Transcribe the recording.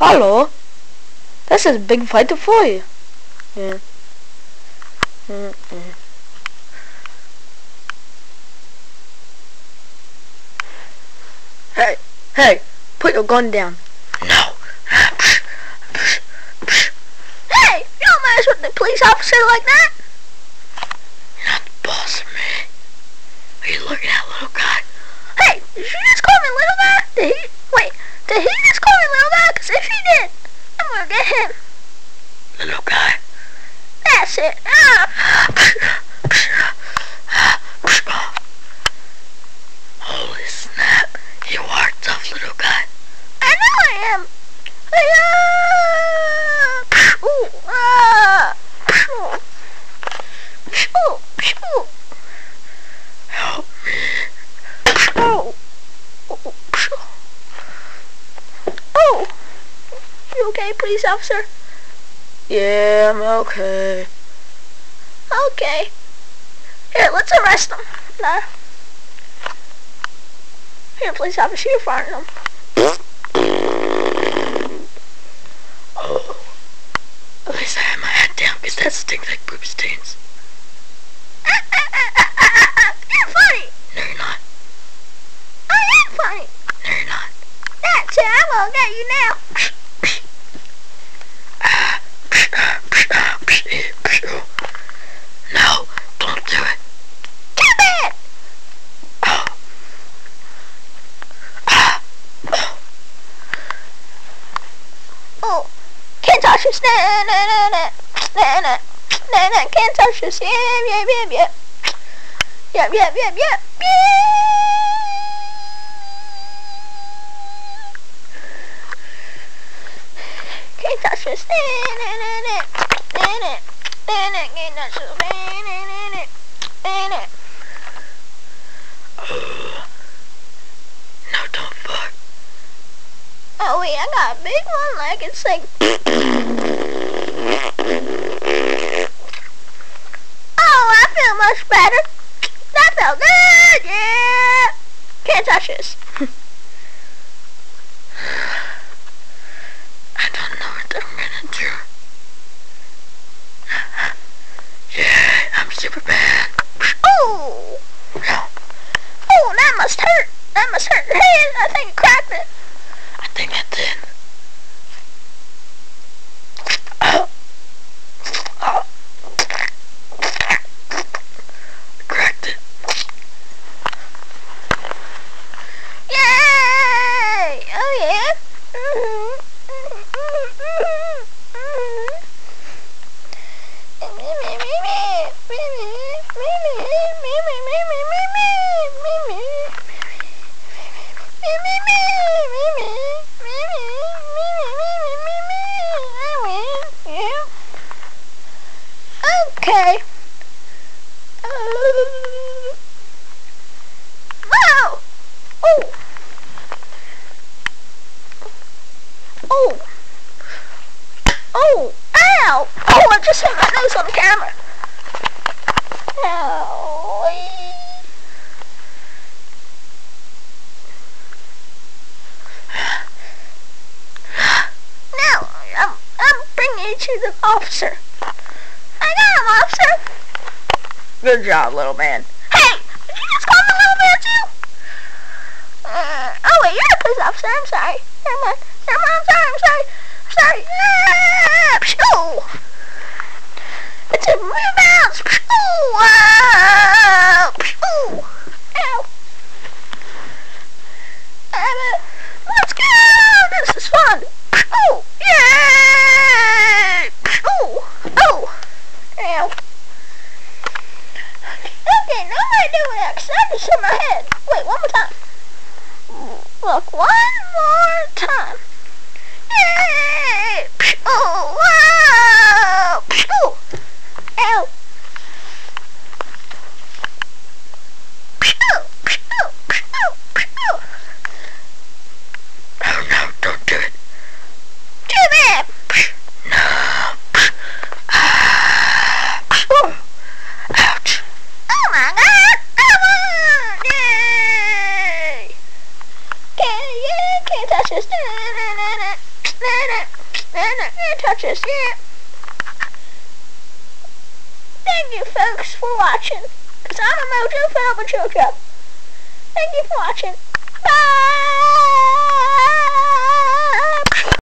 Hello. This is big fighter for you. Yeah. Hey, hey, put your gun down. No. Hey, you don't mess with the police officer like that. You're not the boss of me. Are you looking at little guy? Hey, did you just call me little guy? Did he just call me little guy? Because if he did, I'm gonna get him. Little guy. That's it. Holy snap. You are tough, little guy. I know I am. Help me. Oh. You okay, police officer? Yeah, I'm okay. Okay. Here, let's arrest him. No. Here, police officer, you're firing him. Oh. At least I had my head down, because that stinks like poop stains. You're funny. No, you're not. I am funny. No, you're not. That's it. I'm gonna get you now. No, don't do it. Come in. Oh, can't touch this. Can't touch this. Yeah. Yep. Can't touch this. No, don't fuck. Oh wait, I got a big one like it's like. Oh, I feel much better. That felt good, yeah. Can't touch this. I don't know what I'm gonna do. Yeah, I'm Superman. Oh! Oh, that must hurt. That must hurt your head. I think it cracked it. I think it did. Cracked it. Yay! Oh yeah. Okay. Whoa! Oh! Oh! Oh! Ow! Oh, I just hit my nose on the camera. Ow! Now, I'm bringing you to the officer. I got him, officer. Good job, little man. Hey! Did you just call me little man, too? Oh, wait, you're a police officer. I'm sorry. Never mind. I'm sorry. Oh! It's a rebound. Oh! Ow! Let's go! This is fun. Oh! Yay! Oh! Ow. Okay, now I do it because I just hit my head. Wait, one more time. Look, one more time. Yay! Oh! Wow! Ow! Oh no, don't do it. Too bad. No. Ouch. Oh my god. Yay. Can't touch this. just yet. Thank you folks for watching, because I'm a Mojo Felber Jojo. Thank you for watching. Bye!